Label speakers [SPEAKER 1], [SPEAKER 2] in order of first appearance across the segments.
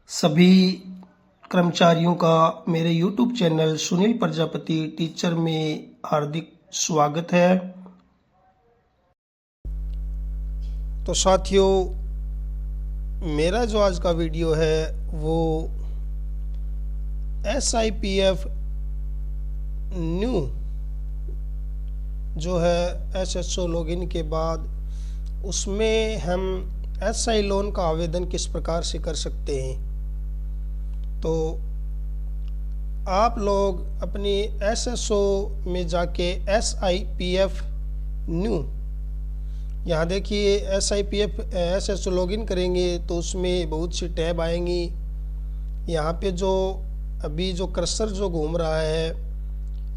[SPEAKER 1] सभी कर्मचारियों का मेरे YouTube channel Sunil Prajapati teacher में हार्दिक स्वागत है। तो साथियों, मेरा जो आज का वीडियो है वो SIPF न्यू जो है SSO लॉगिन के बाद उसमें हम SI लोन का आवेदन किस प्रकार से कर सकते हैं। तो आप लोग अपनी SSO में जाके SIPF न्यू, यहाँ देखिए SIPF SSO लॉगिन करेंगे तो उसमें बहुत सी टैब आएंगी। यहाँ पे जो अभी जो कर्सर जो घूम रहा है,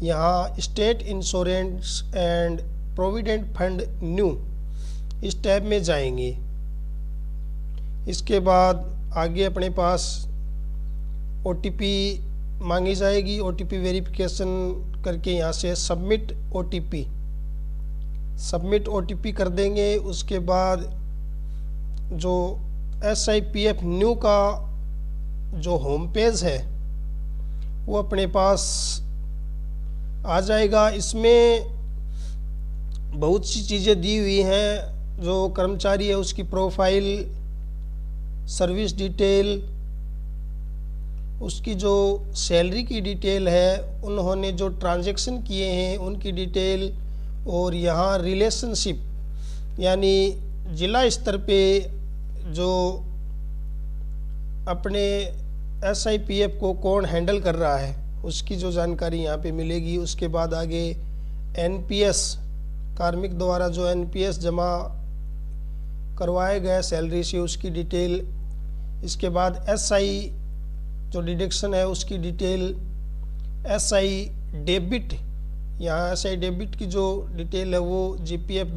[SPEAKER 1] यहाँ state insurance and provident fund new, इस टैब में जाएंगे। इसके बाद आगे अपने पास OTP मांगी जाएगी। OTP वेरिफिकेशन करके यहाँ से सबमिट OTP कर देंगे। उसके बाद जो SIPF न्यू का जो होम पेज है वो अपने पास आ जाएगा। इसमें बहुत सी चीज़ें दी हुई हैं। जो कर्मचारी है उसकी प्रोफाइल, सर्विस डिटेल, उसकी जो सैलरी की डिटेल है, उन्होंने जो ट्रांजैक्शन किए हैं उनकी डिटेल, और यहाँ रिलेशनशिप यानी ज़िला स्तर पे जो अपने SIPF को कौन हैंडल कर रहा है उसकी जो जानकारी यहाँ पे मिलेगी। उसके बाद आगे NPS, कार्मिक द्वारा जो NPS जमा करवाए गए सैलरी से उसकी डिटेल। इसके बाद SI जो डिडक्शन है उसकी डिटेल, SI डेबिट, यहाँ SI डेबिट की जो डिटेल है वो GPF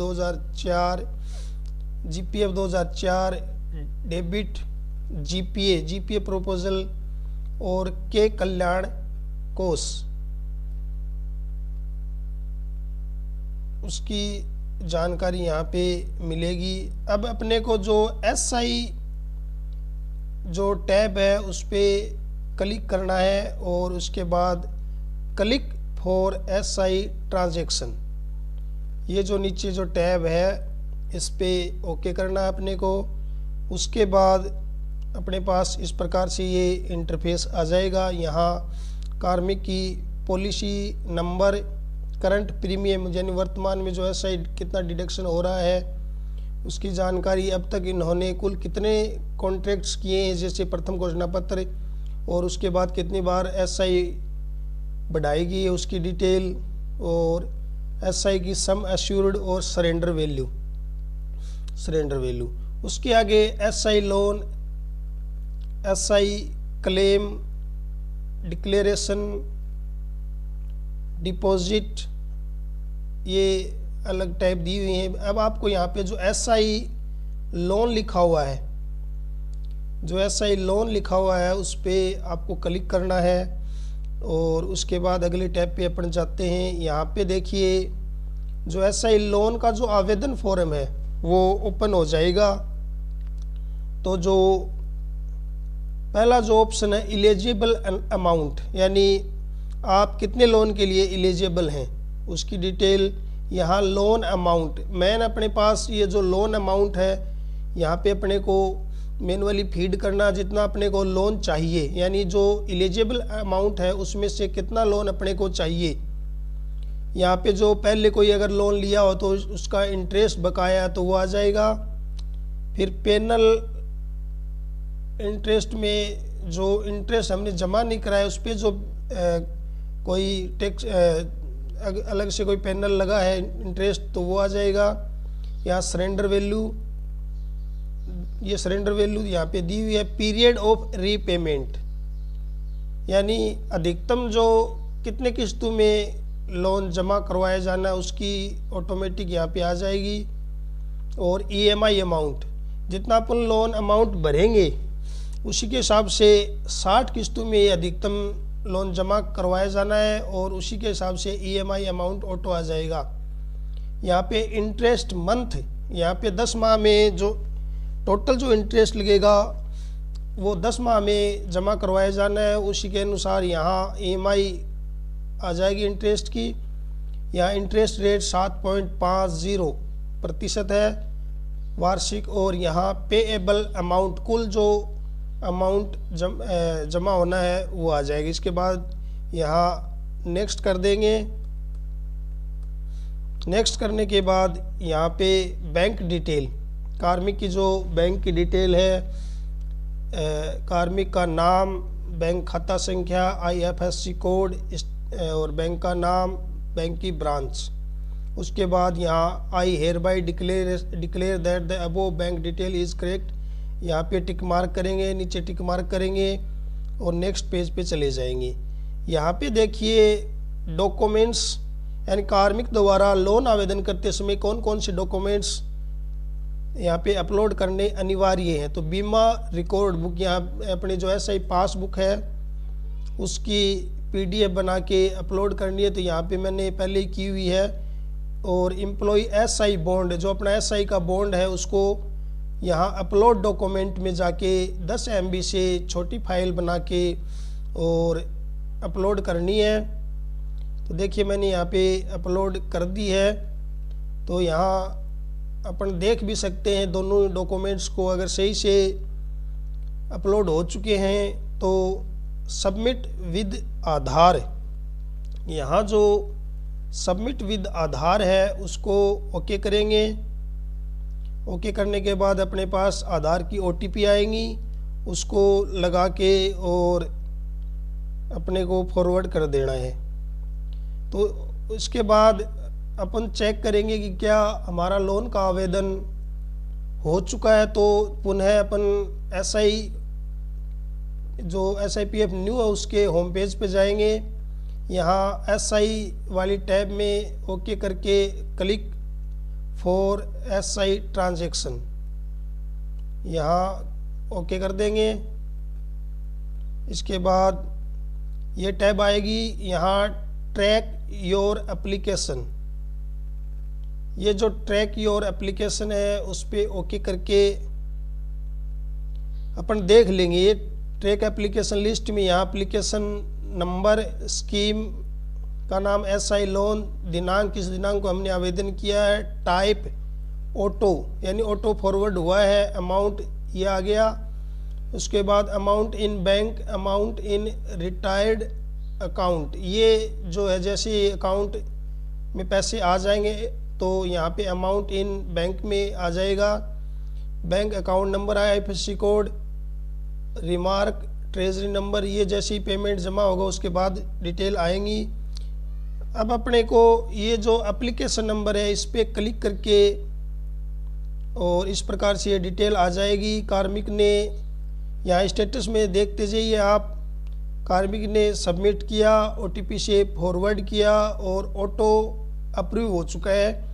[SPEAKER 1] 2004 डेबिट, GPA प्रपोजल और के कल्याण कोष, उसकी जानकारी यहाँ पे मिलेगी। अब अपने को जो SI जो टैब है उस पर क्लिक करना है और उसके बाद क्लिक फॉर SI ट्रांजैक्शन, ये जो नीचे जो टैब है इस पे ओके करना है अपने को। उसके बाद अपने पास इस प्रकार से ये इंटरफेस आ जाएगा। यहाँ कार्मिक की पॉलिसी नंबर, करंट प्रीमियम यानी वर्तमान में जो SI कितना डिडक्शन हो रहा है उसकी जानकारी, अब तक इन्होंने कुल कितने कॉन्ट्रैक्ट्स किए हैं जैसे प्रथम घोषणा पत्र, और उसके बाद कितनी बार SI बढ़ाई गई है उसकी डिटेल, और SI की सम एश्योर्ड और सरेंडर वैल्यू। उसके आगे SI loan, SI claim, declaration, deposit, ये अलग टाइप दी हुई हैं। अब आपको यहाँ पे जो SI लोन लिखा हुआ है, उस पर आपको क्लिक करना है और उसके बाद अगले टैब पे अपन जाते हैं। यहाँ पे देखिए जो SI लोन का जो आवेदन फॉर्म है वो ओपन हो जाएगा। तो जो पहला जो ऑप्शन है इलिजिबल अमाउंट, यानी आप कितने लोन के लिए इलिजिबल हैं उसकी डिटेल, यहाँ लोन अमाउंट, मैन अपने पास ये जो लोन अमाउंट है यहाँ पे अपने को मैनुअली फीड करना जितना अपने को लोन चाहिए, यानी जो इलिजिबल अमाउंट है उसमें से कितना लोन अपने को चाहिए। यहाँ पे जो पहले कोई अगर लोन लिया हो तो उसका इंटरेस्ट बकाया तो वो आ जाएगा। फिर पेनल इंटरेस्ट में जो इंटरेस्ट हमने जमा नहीं कराया उस पर जो कोई टैक्स अलग से कोई पेनल लगा है इंटरेस्ट तो वो आ जाएगा। यहाँ सरेंडर वैल्यू, ये सरेंडर वैल्यू यहाँ पे दी हुई है। पीरियड ऑफ रीपेमेंट, यानी अधिकतम जो कितने किस्तों में लोन जमा करवाया जाना उसकी ऑटोमेटिक यहाँ पे आ जाएगी। और EMI अमाउंट, जितना अपन लोन अमाउंट भरेंगे उसी के हिसाब से 60 किस्तों में अधिकतम लोन जमा करवाया जाना है और उसी के हिसाब से EMI अमाउंट ऑटो आ जाएगा। यहाँ पे इंटरेस्ट मंथ, यहाँ पे 10 माह में जो टोटल जो इंटरेस्ट लगेगा वो 10 माह में जमा करवाया जाना है, उसी के अनुसार यहाँ EMI आ जाएगी इंटरेस्ट की। यहाँ इंटरेस्ट रेट 7.50% है वार्षिक, और यहाँ पेएबल अमाउंट, कुल जो अमाउंट जमा होना है वो आ जाएगी। इसके बाद यहाँ नेक्स्ट कर देंगे। नेक्स्ट करने के बाद यहाँ पे बैंक डिटेल, कार्मिक की जो बैंक की डिटेल है, कार्मिक का नाम, बैंक खाता संख्या, IFSC कोड और बैंक का नाम, बैंक की ब्रांच। उसके बाद यहाँ I hereby declare that the above bank detail is correct, यहाँ पे टिक मार्क करेंगे, नीचे टिक मार्क करेंगे और नेक्स्ट पेज पे चले जाएंगे। यहाँ पे देखिए डॉक्यूमेंट्स, यानी कार्मिक द्वारा लोन आवेदन करते समय कौन कौन से डॉक्यूमेंट्स यहाँ पे अपलोड करने अनिवार्य हैं। तो बीमा रिकॉर्ड बुक, यहाँ अपने जो SI पासबुक है उसकी PDF बना के अपलोड करनी है, तो यहाँ पे मैंने पहले ही की हुई है। और एम्प्लॉय SI बॉन्ड, जो अपना SI का बॉन्ड है उसको यहाँ अपलोड डॉक्यूमेंट में जाके 10 MB से छोटी फाइल बना के और अपलोड करनी है। तो देखिए मैंने यहाँ पे अपलोड कर दी है। तो यहाँ अपन देख भी सकते हैं दोनों डॉक्यूमेंट्स को, अगर सही से अपलोड हो चुके हैं तो सबमिट विद आधार, यहाँ जो सबमिट विद आधार है उसको ओके करेंगे। ओके करने के बाद अपने पास आधार की OTP आएंगी, उसको लगा के और अपने को फॉरवर्ड कर देना है। तो इसके बाद अपन चेक करेंगे कि क्या हमारा लोन का आवेदन हो चुका है। तो पुनः अपन SI जो SIPF न्यू है उसके होम पेज पे जाएंगे। यहाँ SI वाली टैब में ओके करके क्लिक फॉर SI ट्रांजैक्शन, यहाँ ओके कर देंगे। इसके बाद ये टैब आएगी, यहाँ ट्रैक योर एप्लीकेशन, ये जो ट्रैक योर एप्लीकेशन है उस पर ओके करके अपन देख लेंगे। ये ट्रैक एप्लीकेशन लिस्ट में यहाँ एप्लीकेशन नंबर, स्कीम का नाम SI लोन, दिनांक, किस दिनांक को हमने आवेदन किया है, टाइप ऑटो यानी ऑटो फॉरवर्ड हुआ है, अमाउंट ये आ गया। उसके बाद amount in bank, amount in retired account, ये जो है जैसे अकाउंट में पैसे आ जाएंगे तो यहाँ पे अमाउंट इन बैंक में आ जाएगा। Bank account number, IFSC code, remark, treasury number, ये जैसे ही पेमेंट जमा होगा उसके बाद डिटेल आएंगी। अब अपने को ये जो एप्लीकेशन नंबर है इस पर क्लिक करके और इस प्रकार से ये डिटेल आ जाएगी। कार्मिक ने यहाँ स्टेटस में देखते जाइए आप, कार्मिक ने सबमिट किया, OTP से फॉरवर्ड किया और ऑटो अप्रूव हो चुका है।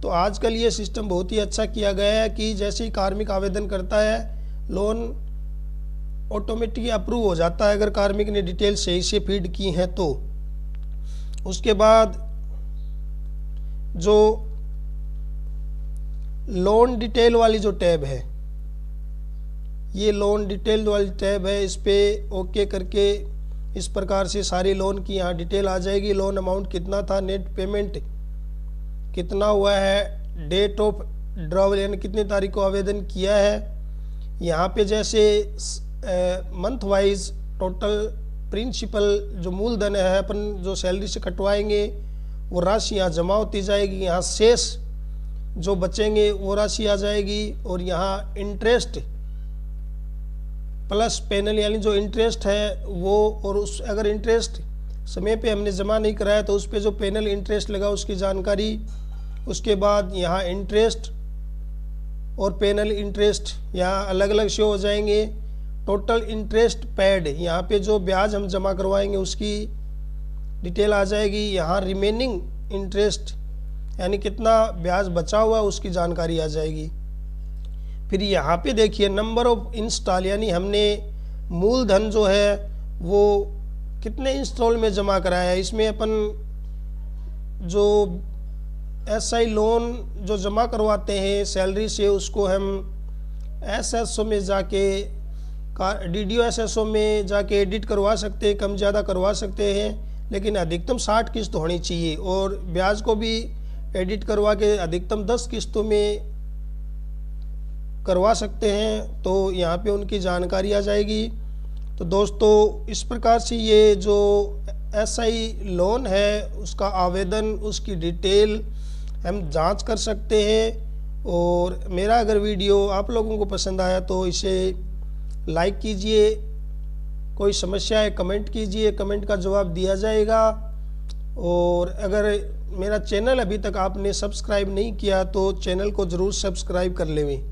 [SPEAKER 1] तो आजकल ये सिस्टम बहुत ही अच्छा किया गया है कि जैसे ही कार्मिक आवेदन करता है लोन ऑटोमेटिक अप्रूव हो जाता है, अगर कार्मिक ने डिटेल सही से फीड की हैं तो। उसके बाद जो लोन डिटेल वाली जो टैब है, ये लोन डिटेल वाली टैब है, इस पे ओके करके इस प्रकार से सारी लोन की यहाँ डिटेल आ जाएगी। लोन अमाउंट कितना था, नेट पेमेंट कितना हुआ है, डेट ऑफ ड्रॉवल यानी कितनी तारीख को आवेदन किया है। यहाँ पे जैसे मंथ वाइज टोटल प्रिंसिपल जो मूलधन है अपन जो सैलरी से कटवाएंगे वो राशि यहाँ जमा होती जाएगी, यहाँ शेष जो बचेंगे वो राशि आ जाएगी। और यहाँ इंटरेस्ट प्लस पेनल यानी जो इंटरेस्ट है वो, और उस अगर इंटरेस्ट समय पे हमने जमा नहीं कराया तो उस पे जो पेनल इंटरेस्ट लगा उसकी जानकारी। उसके बाद यहाँ इंटरेस्ट और पेनल इंटरेस्ट यहाँ अलग अलग शो हो जाएंगे। टोटल इंटरेस्ट पेड, यहाँ पे जो ब्याज हम जमा करवाएंगे उसकी डिटेल आ जाएगी। यहाँ रिमेनिंग इंटरेस्ट यानी कितना ब्याज बचा हुआ है उसकी जानकारी आ जाएगी। फिर यहाँ पे देखिए नंबर ऑफ इंस्टॉल यानी हमने मूलधन जो है वो कितने इंस्टॉल में जमा कराया है। इसमें अपन जो SI लोन जो जमा करवाते हैं सैलरी से उसको हम SSO में जाके DDoSSO में जाके एडिट करवा सकते हैं, कम ज़्यादा करवा सकते हैं, लेकिन अधिकतम 60 किस्त होनी चाहिए। और ब्याज को भी एडिट करवा के अधिकतम 10 किस्तों में करवा सकते हैं, तो यहाँ पे उनकी जानकारी आ जाएगी। तो दोस्तों इस प्रकार से ये जो SI लोन है उसका आवेदन, उसकी डिटेल हम जांच कर सकते हैं। और मेरा अगर वीडियो आप लोगों को पसंद आया तो इसे लाइक कीजिए, कोई समस्या है कमेंट कीजिए, कमेंट का जवाब दिया जाएगा। और अगर मेरा चैनल अभी तक आपने सब्सक्राइब नहीं किया तो चैनल को ज़रूर सब्सक्राइब कर लें।